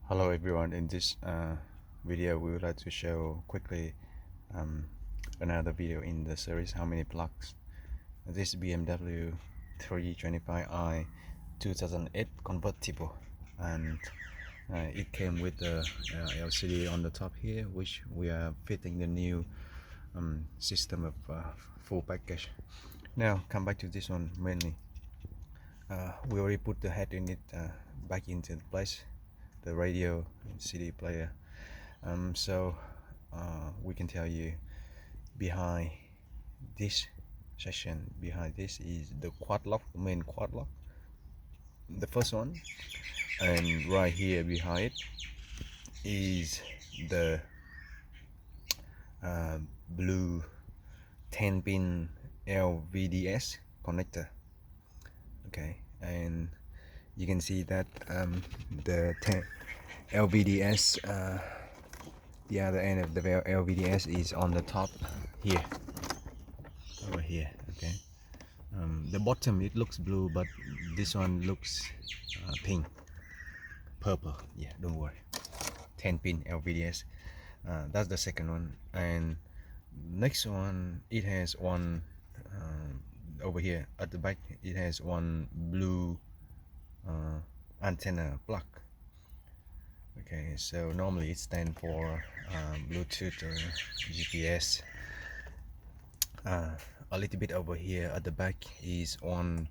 Hello everyone, in this video we would like to show quickly another video in the series how many plugs this BMW 325i 2008 convertible, and it came with the LCD on the top here, which we are fitting the new system of full package. Now come back to this one. Mainly we already put the head unit back into place, the radio and CD player. So we can tell you behind this section, behind this is the quad lock, the main quad lock, the first one, and right here behind it is the blue 10-pin LVDS connector. Okay, and you can see that the LVDS, the other end of the LVDS is on the top here, over here. Okay, the bottom it looks blue, but this one looks pink, purple. Yeah, don't worry. 10-pin LVDS. That's the second one, and next one it has one over here at the back. It has one blue antenna plug. Okay, so normally it stands for Bluetooth or GPS. A little bit over here at the back is one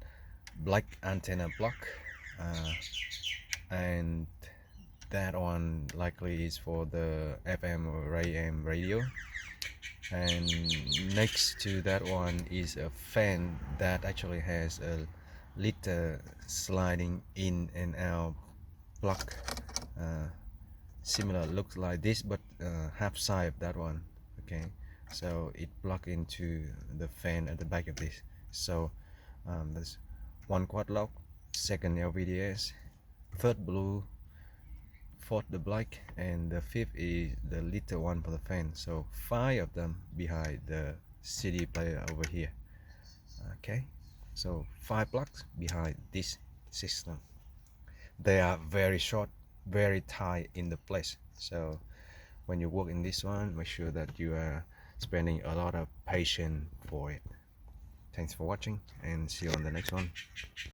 black antenna plug, and that one likely is for the FM or AM radio. And next to that one is a fan that actually has a little sliding in and out plug, similar, looks like this, but half side of that one. Okay, so it plug into the fan at the back of this. So there's one quad lock, second LVDS, third blue, fourth the black, and the fifth is the little one for the fan. So 5 of them behind the CD player over here. Okay, so 5 plugs behind this system. They are very short, very tight in the place, so when you work in this one, make sure that you are spending a lot of patience for it. Thanks for watching, and see you on the next one.